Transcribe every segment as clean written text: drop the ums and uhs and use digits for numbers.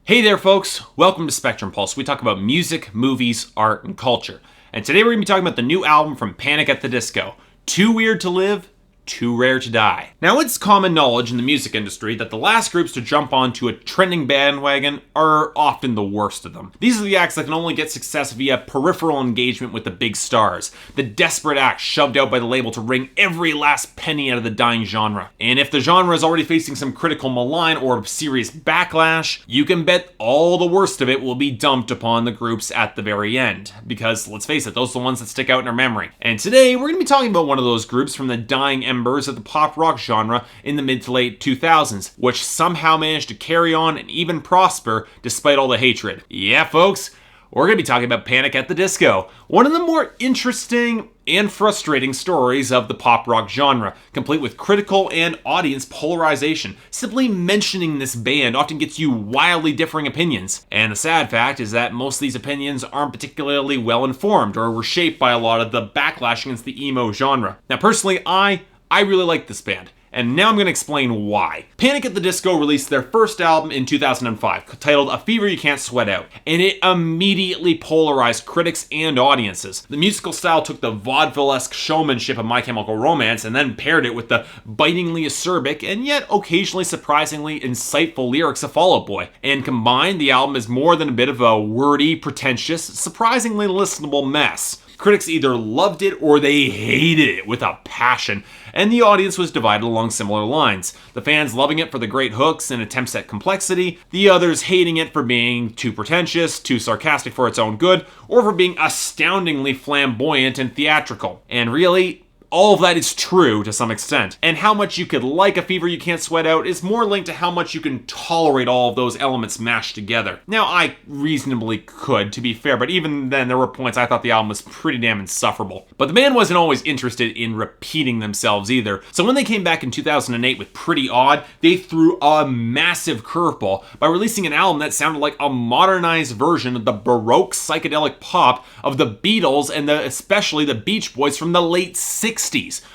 Hey there, folks. Welcome to Spectrum Pulse. We talk about music, movies, art, and culture. And today we're going to be talking about the new album from Panic at the Disco, Too Weird to Live, Too Rare to Die. Now, it's common knowledge in the music industry that the last groups to jump onto a trending bandwagon are often the worst of them. These are the acts that can only get success via peripheral engagement with the big stars, the desperate acts shoved out by the label to wring every last penny out of the dying genre. And if the genre is already facing some critical malign or serious backlash, you can bet all the worst of it will be dumped upon the groups at the very end. Because, let's face it, those are the ones that stick out in our memory. And today, we're going to be talking about one of those groups from the dying embers of the pop rock genre in the mid to late 2000s, which somehow managed to carry on and even prosper despite all the hatred. Yeah, folks, we're going to be talking about Panic at the Disco, one of the more interesting and frustrating stories of the pop rock genre, complete with critical and audience polarization. Simply mentioning this band often gets you wildly differing opinions. And the sad fact is that most of these opinions aren't particularly well informed or were shaped by a lot of the backlash against the emo genre. Now, personally, I really like this band, and now I'm going to explain why. Panic at the Disco released their first album in 2005, titled A Fever You Can't Sweat Out, and it immediately polarized critics and audiences. The musical style took the vaudeville-esque showmanship of My Chemical Romance and then paired it with the bitingly acerbic and yet occasionally surprisingly insightful lyrics of Fall Out Boy. And combined, the album is more than a bit of a wordy, pretentious, surprisingly listenable mess. Critics either loved it or they hated it with a passion, and the audience was divided along similar lines. The fans loving it for the great hooks and attempts at complexity, the others hating it for being too pretentious, too sarcastic for its own good, or for being astoundingly flamboyant and theatrical. And really, all of that is true to some extent. And how much you could like A Fever You Can't Sweat Out is more linked to how much you can tolerate all of those elements mashed together. Now, I reasonably could, to be fair, but even then there were points I thought the album was pretty damn insufferable. But the band wasn't always interested in repeating themselves either. So when they came back in 2008 with Pretty Odd, they threw a massive curveball by releasing an album that sounded like a modernized version of the Baroque psychedelic pop of the Beatles and especially the Beach Boys from the late 60s.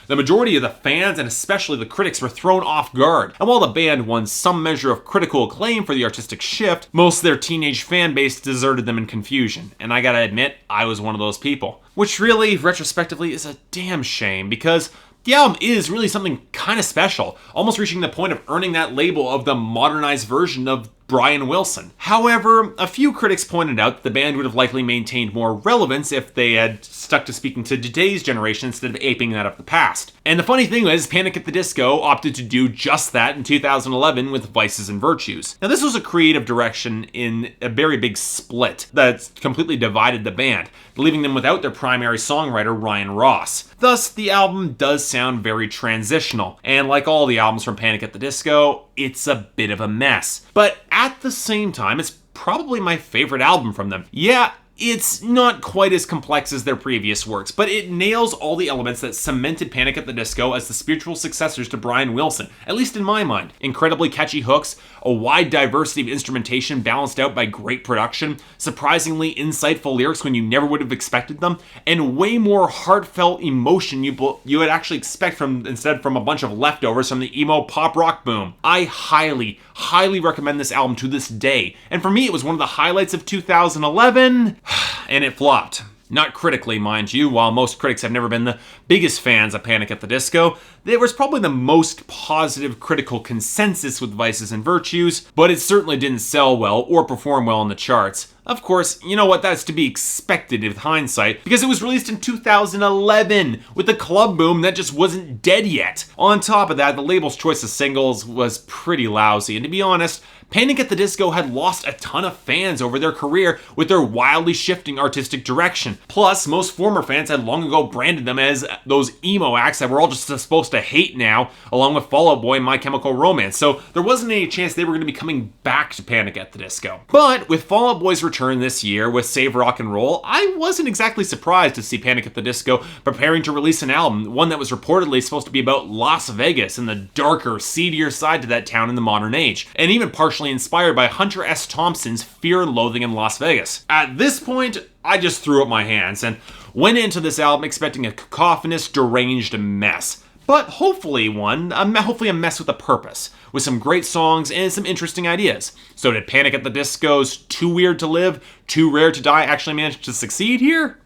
The majority of the fans and especially the critics were thrown off guard, and while the band won some measure of critical acclaim for the artistic shift, most of their teenage fan base deserted them in confusion, and I gotta admit, I was one of those people. Which really, retrospectively, is a damn shame, because the album is really something kind of special, almost reaching the point of earning that label of the modernized version of Brian Wilson. However, a few critics pointed out that the band would have likely maintained more relevance if they had stuck to speaking to today's generation instead of aping that of the past. And the funny thing is, Panic at the Disco opted to do just that in 2011 with Vices and Virtues. Now, this was a creative direction in a very big split that completely divided the band, leaving them without their primary songwriter, Ryan Ross. Thus, the album does sound very transitional, and like all the albums from Panic at the Disco, it's a bit of a mess. But at the same time, it's probably my favorite album from them. Yeah, it's not quite as complex as their previous works, but it nails all the elements that cemented Panic at the Disco as the spiritual successors to Brian Wilson, at least in my mind. Incredibly catchy hooks, a wide diversity of instrumentation balanced out by great production, surprisingly insightful lyrics when you never would have expected them, and way more heartfelt emotion you would actually expect from a bunch of leftovers from the emo pop rock boom. I highly recommend this album to this day, and for me it was one of the highlights of 2011, and it flopped. Not critically, mind you. While most critics have never been the biggest fans of Panic at the Disco, there was probably the most positive critical consensus with Vices and Virtues, but it certainly didn't sell well or perform well in the charts. Of course, you know what, that's to be expected with hindsight, because it was released in 2011 with the club boom that just wasn't dead yet. On top of that, the label's choice of singles was pretty lousy, and to be honest, Panic at the Disco had lost a ton of fans over their career with their wildly shifting artistic direction. Plus, most former fans had long ago branded them as those emo acts that we're all just supposed to hate now, along with Fall Out Boy and My Chemical Romance, so there wasn't any chance they were going to be coming back to Panic at the Disco. But with Fall Out Boy's return this year with Save Rock and Roll, I wasn't exactly surprised to see Panic at the Disco preparing to release an album, one that was reportedly supposed to be about Las Vegas and the darker, seedier side to that town in the modern age, and even partially inspired by Hunter S. Thompson's Fear and Loathing in Las Vegas. At this point, I just threw up my hands and went into this album expecting a cacophonous, deranged mess. but hopefully hopefully a mess with a purpose, with some great songs and some interesting ideas. So did Panic at the Disco's Too Weird to Live, Too Rare to Die actually manage to succeed here?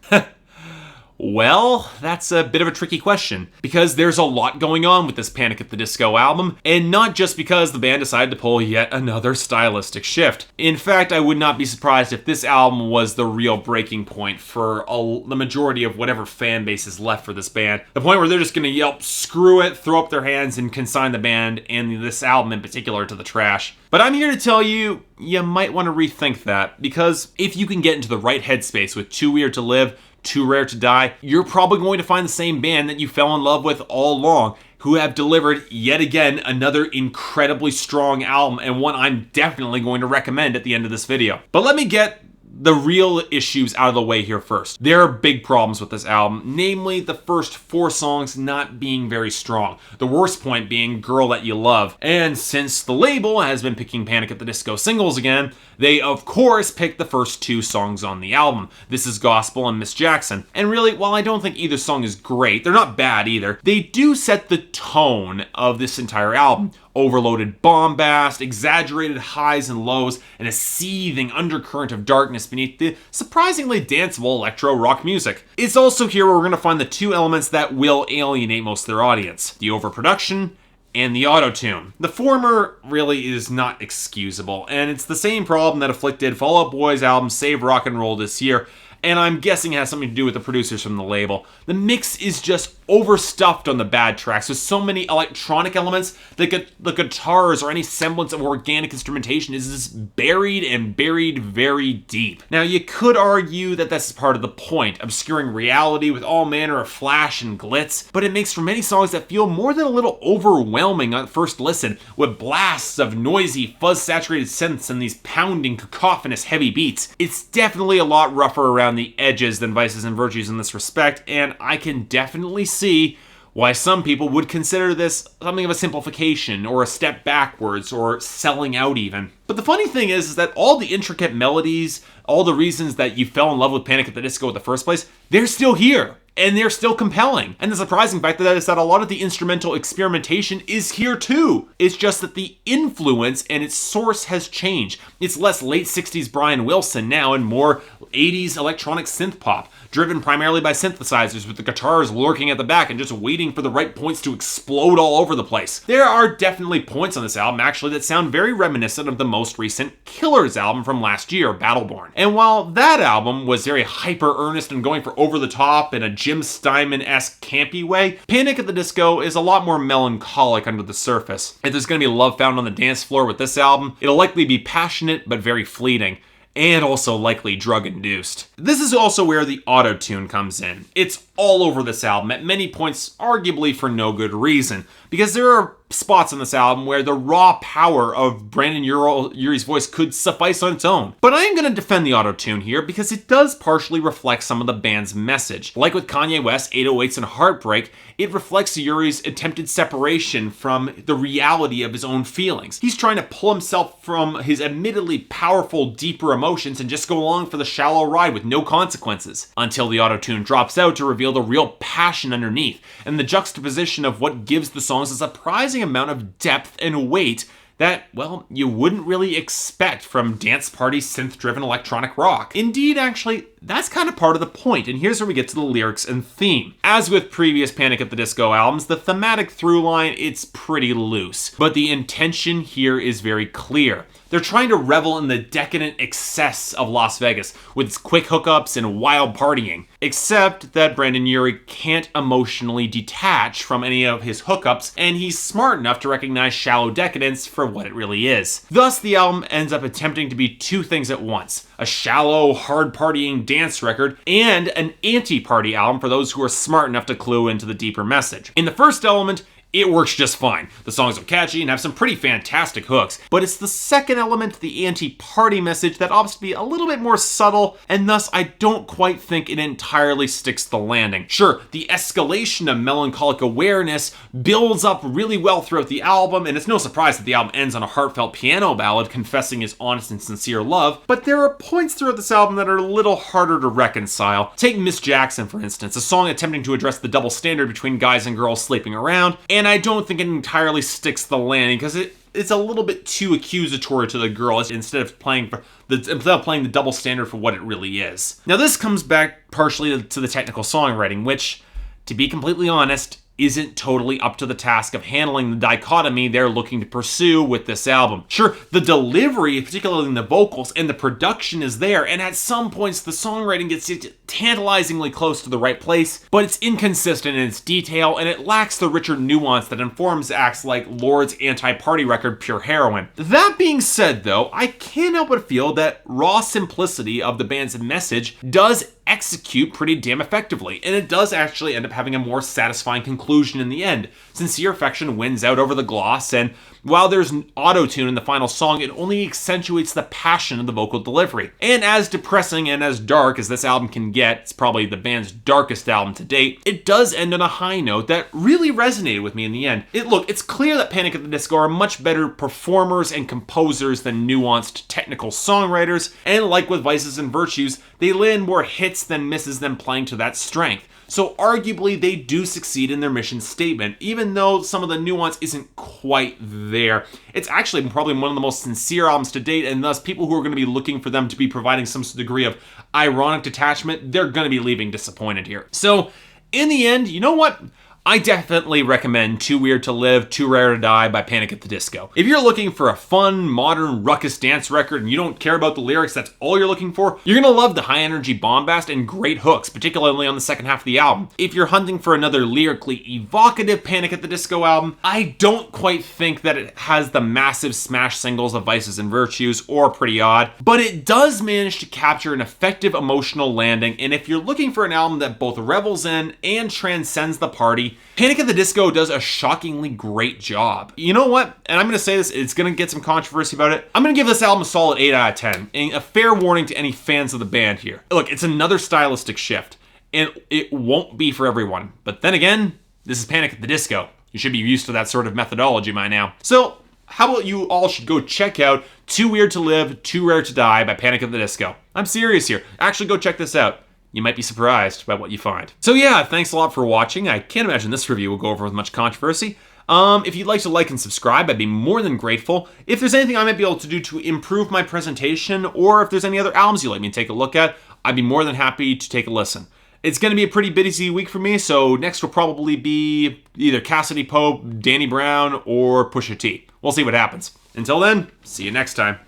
Well, that's a bit of a tricky question, because there's a lot going on with this Panic at the Disco album, and not just because the band decided to pull yet another stylistic shift. In fact, I would not be surprised if this album was the real breaking point for the majority of whatever fan base is left for this band. The point where they're just gonna yelp, screw it, throw up their hands, and consign the band, and this album in particular, to the trash. But I'm here to tell you, you might want to rethink that, because if you can get into the right headspace with Too Weird to Live, Too Rare to Die, you're probably going to find the same band that you fell in love with all along, who have delivered yet again another incredibly strong album, and one I'm definitely going to recommend at the end of this video. But let me get the real issues out of the way here first. There are big problems with this album, namely the first 4 songs not being very strong. The worst point being Girl That You Love. And since the label has been picking Panic at the Disco singles again, they of course picked the first 2 songs on the album, This Is Gospel and Miss Jackson. And really, while I don't think either song is great, they're not bad either, they do set the tone of this entire album. Overloaded bombast, exaggerated highs and lows, and a seething undercurrent of darkness beneath the surprisingly danceable electro rock music. It's also here where we're going to find the 2 elements that will alienate most of their audience: the overproduction and the auto-tune. The former really is not excusable, and it's the same problem that afflicted Fall Out Boy's album Save Rock and Roll this year, and I'm guessing it has something to do with the producers from the label. The mix is just overstuffed on the bad tracks with so many electronic elements that the guitars or any semblance of organic instrumentation is just buried very deep. Now, you could argue that that's part of the point, obscuring reality with all manner of flash and glitz, but it makes for many songs that feel more than a little overwhelming on first listen, with blasts of noisy, fuzz-saturated synths and these pounding, cacophonous heavy beats. It's definitely a lot rougher around the edges than Vices and Virtues in this respect, and I can definitely see why some people would consider this something of a simplification or a step backwards or selling out even. But the funny thing is that all the intricate melodies, all the reasons that you fell in love with Panic at the Disco in the first place, they're still here. And they're still compelling. And the surprising fact of that is that a lot of the instrumental experimentation is here too. It's just that the influence and its source has changed. It's less late 60s Brian Wilson now and more 80s electronic synth pop, driven primarily by synthesizers with the guitars lurking at the back and just waiting for the right points to explode all over the place. There are definitely points on this album actually that sound very reminiscent of the most recent Killers album from last year, Battleborn. And while that album was very hyper earnest and going for over the top in a Jim Steinman-esque campy way, Panic at the Disco is a lot more melancholic under the surface. If there's gonna be love found on the dance floor with this album, it'll likely be passionate but very fleeting, and also likely drug-induced. This is also where the auto-tune comes in. It's all over this album, at many points arguably for no good reason, because there are spots on this album where the raw power of Brandon Urie's voice could suffice on its own. But I am going to defend the auto-tune here because it does partially reflect some of the band's message. Like with Kanye West, 808s, and Heartbreak, it reflects Urie's attempted separation from the reality of his own feelings. He's trying to pull himself from his admittedly powerful, deeper emotions and just go along for the shallow ride with no consequences, until the auto-tune drops out to reveal the real passion underneath, and the juxtaposition of what gives the songs a surprising amount of depth and weight that, well, you wouldn't really expect from dance party synth-driven electronic rock. Indeed, actually, that's kind of part of the point, and here's where we get to the lyrics and theme. As with previous Panic at the Disco albums, the thematic through line, it's pretty loose, but the intention here is very clear. They're trying to revel in the decadent excess of Las Vegas with its quick hookups and wild partying, except that Brandon Urie can't emotionally detach from any of his hookups, and he's smart enough to recognize shallow decadence for what it really is. Thus, the album ends up attempting to be 2 things at once: a shallow, hard-partying dance record, and an anti-party album for those who are smart enough to clue into the deeper message. In the first element, it works just fine. The songs are catchy and have some pretty fantastic hooks, but it's the second element, the anti-party message, that opts to be a little bit more subtle, and thus I don't quite think it entirely sticks the landing. Sure, the escalation of melancholic awareness builds up really well throughout the album, and it's no surprise that the album ends on a heartfelt piano ballad confessing his honest and sincere love, but there are points throughout this album that are a little harder to reconcile. Take Miss Jackson, for instance, a song attempting to address the double standard between guys and girls sleeping around, and I don't think it entirely sticks the landing because it's a little bit too accusatory to the girl instead of playing the double standard for what it really is. Now this comes back partially to the technical songwriting, which, to be completely honest, isn't totally up to the task of handling the dichotomy they're looking to pursue with this album. Sure, the delivery, particularly in the vocals, and the production is there, and at some points the songwriting gets tantalizingly close to the right place, but it's inconsistent in its detail, and it lacks the richer nuance that informs acts like Lord's anti-party record, Pure Heroin. That being said, though, I can't help but feel that raw simplicity of the band's message does execute pretty damn effectively, and it does actually end up having a more satisfying conclusion in the end. Sincere affection wins out over the gloss, and while there's an auto-tune in the final song, it only accentuates the passion of the vocal delivery. And as depressing and as dark as this album can get, it's probably the band's darkest album to date, it does end on a high note that really resonated with me in the end. It's clear that Panic! At the Disco are much better performers and composers than nuanced technical songwriters, and like with Vices and Virtues, they land more hits than misses them playing to that strength. So arguably they do succeed in their mission statement, even though some of the nuance isn't quite there. It's actually probably one of the most sincere albums to date, and thus people who are going to be looking for them to be providing some degree of ironic detachment, they're going to be leaving disappointed here. So in the end, you know what? I definitely recommend Too Weird to Live, Too Rare to Die by Panic! At the Disco. If you're looking for a fun, modern, ruckus dance record and you don't care about the lyrics, that's all you're looking for, you're gonna love the high-energy bombast and great hooks, particularly on the second half of the album. If you're hunting for another lyrically evocative Panic! At the Disco album, I don't quite think that it has the massive smash singles of Vices and Virtues or Pretty Odd, but it does manage to capture an effective emotional landing, and if you're looking for an album that both revels in and transcends the party, Panic! At the Disco does a shockingly great job. You know what? And I'm going to say this, it's going to get some controversy about it. I'm going to give this album a solid 8 out of 10. And a fair warning to any fans of the band here. Look, it's another stylistic shift, and it won't be for everyone. But then again, this is Panic! At the Disco. You should be used to that sort of methodology by now. So, how about you all should go check out Too Weird to Live, Too Rare to Die by Panic! At the Disco. I'm serious here. Actually, go check this out. You might be surprised by what you find. So yeah, thanks a lot for watching. I can't imagine this review will go over with much controversy. If you'd like to like and subscribe, I'd be more than grateful. If there's anything I might be able to do to improve my presentation, or if there's any other albums you'd like me to take a look at, I'd be more than happy to take a listen. It's going to be a pretty busy week for me, so next will probably be either Cassidy Pope, Danny Brown, or Pusha T. We'll see what happens. Until then, see you next time.